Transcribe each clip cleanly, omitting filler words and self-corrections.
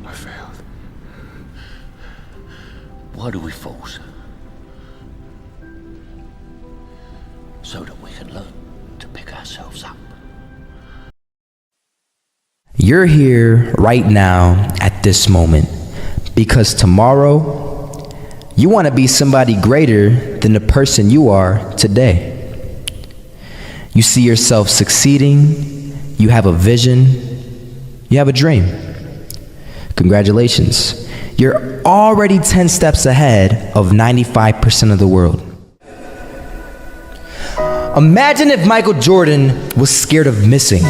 I failed. Why do we falter? So that we can learn to pick ourselves up. You're here right now at this moment because tomorrow you want to be somebody greater than the person you are today. You see yourself succeeding, you have a vision, you have a dream. Congratulations. You're already 10 steps ahead of 95% of the world. Imagine if Michael Jordan was scared of missing.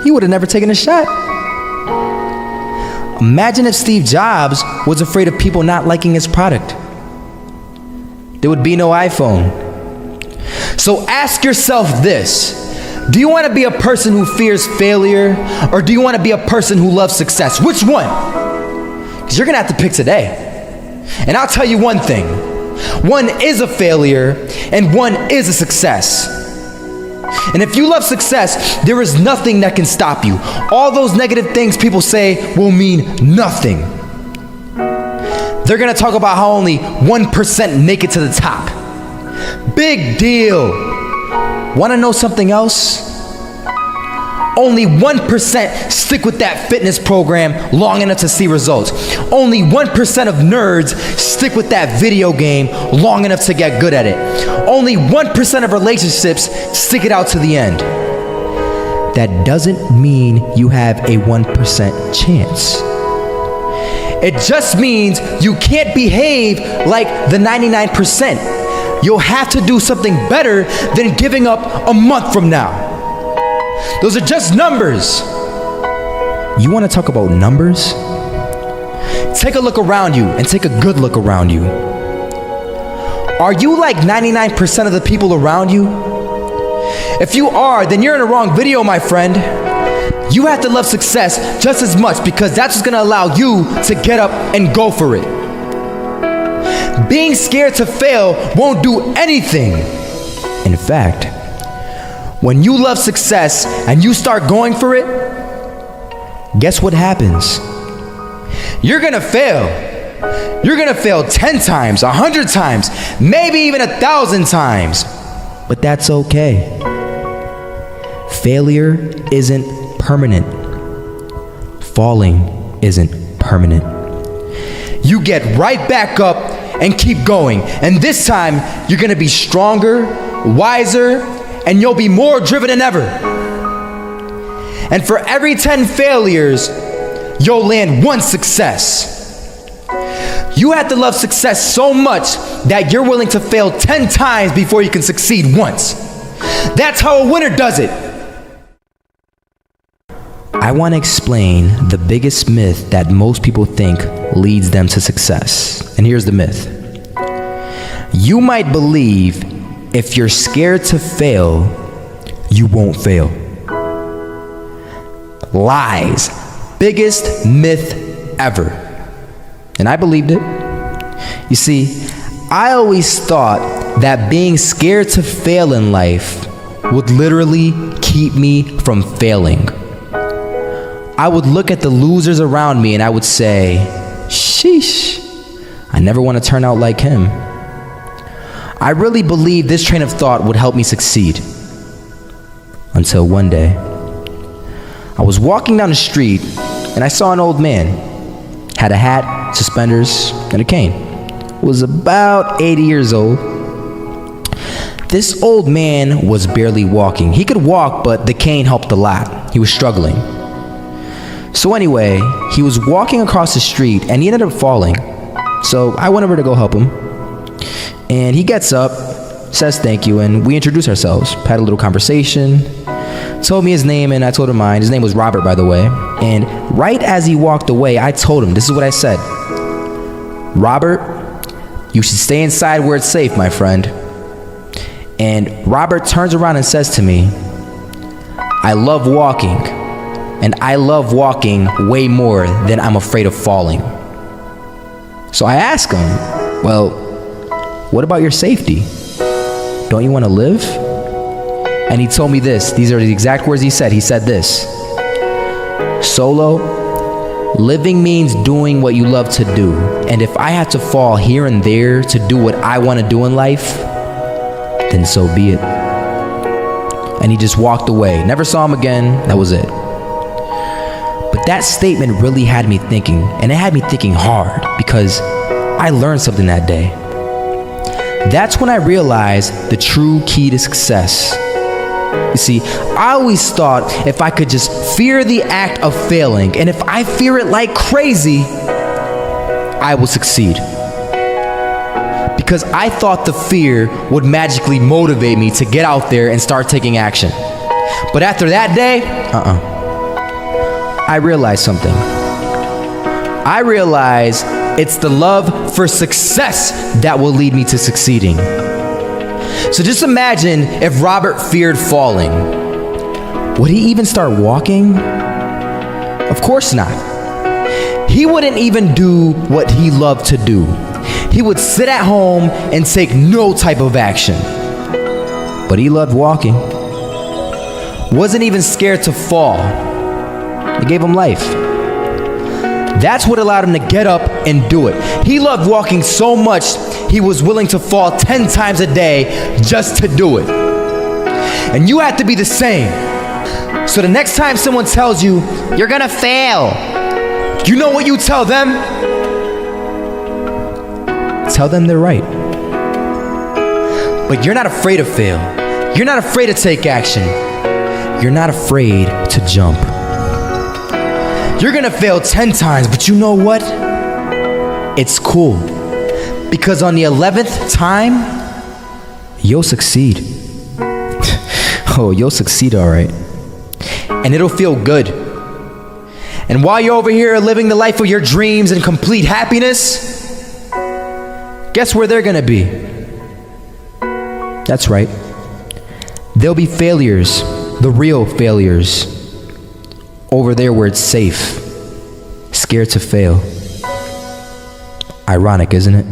He would have never taken a shot. Imagine if Steve Jobs was afraid of people not liking his product. There would be no iPhone. So ask yourself this. Do you want to be a person who fears failure, or do you want to be a person who loves success? Which one? Because you're going to have to pick today. And I'll tell you one thing. One is a failure, and one is a success. And if you love success, there is nothing that can stop you. All those negative things people say will mean nothing. They're going to talk about how only 1% make it to the top. Big deal. Want to know something else? Only 1% stick with that fitness program long enough to see results. Only 1% of nerds stick with that video game long enough to get good at it. Only 1% of relationships stick it out to the end. That doesn't mean you have a 1% chance. It just means you can't behave like the 99%. You'll have to do something better than giving up a month from now. Those are just numbers. You want to talk about numbers? Take a look around you and take a good look around you. Are you like 99% of the people around you? If you are, then you're in the wrong video, my friend. You have to love success just as much because that's what's going to allow you to get up and go for it. Being scared to fail won't do anything. In fact, when you love success and you start going for it, guess what happens? You're gonna fail. You're gonna fail 10 times, 100 times, maybe even 1,000 times. But that's okay. Failure isn't permanent. Falling isn't permanent. You get right back up and keep going. And this time, you're gonna be stronger, wiser, and you'll be more driven than ever. And for every 10 failures, you'll land one success. You have to love success so much that you're willing to fail 10 times before you can succeed once. That's how a winner does it. I want to explain the biggest myth that most people think leads them to success. And here's the myth. You might believe if you're scared to fail, you won't fail. Lies. Biggest myth ever. And I believed it. You see, I always thought that being scared to fail in life would literally keep me from failing. I would look at the losers around me and I would say, sheesh, I never want to turn out like him. I really believed this train of thought would help me succeed. Until one day, I was walking down the street and I saw an old man. Had a hat, suspenders, and a cane. Was about 80 years old. This old man was barely walking. He could walk, but the cane helped a lot. He was struggling. So anyway, he was walking across the street and he ended up falling. So I went over to go help him. And he gets up, says thank you, and we introduced ourselves. Had a little conversation. Told me his name and I told him mine. His name was Robert, by the way. And right as he walked away, I told him, this is what I said. Robert, you should stay inside where it's safe, my friend. And Robert turns around and says to me, I love walking. And I love walking way more than I'm afraid of falling. So I asked him, well, what about your safety? Don't you want to live? And he told me this. These are the exact words he said. He said this. Solo, Living means doing what you love to do. And if I have to fall here and there to do what I want to do in life, then so be it. And he just walked away. Never saw him again. That was it. But that statement really had me thinking, and it had me thinking hard, because I learned something that day. That's when I realized the true key to success. You see, I always thought if I could just fear the act of failing, and if I fear it like crazy, I will succeed. Because I thought the fear would magically motivate me to get out there and start taking action. But after that day, I realized something. I realized it's the love for success that will lead me to succeeding. So just imagine if Robert feared falling. Would he even start walking? Of course not. He wouldn't even do what he loved to do. He would sit at home and take no type of action. But he loved walking. Wasn't even scared to fall. It gave him life. That's what allowed him to get up and do it. He loved walking so much, he was willing to fall 10 times a day just to do it. And you have to be the same. So the next time someone tells you, you're gonna fail, you know what you tell them? Tell them they're right. But you're not afraid to fail. You're not afraid to take action. You're not afraid to jump. You're gonna fail 10 times, but you know what? It's cool. Because on the 11th time, you'll succeed. Oh, you'll succeed, all right. And it'll feel good. And while you're over here living the life of your dreams and complete happiness, guess where they're gonna be? That's right. They'll be failures, the real failures. Over there where it's safe, scared to fail. Ironic, isn't it?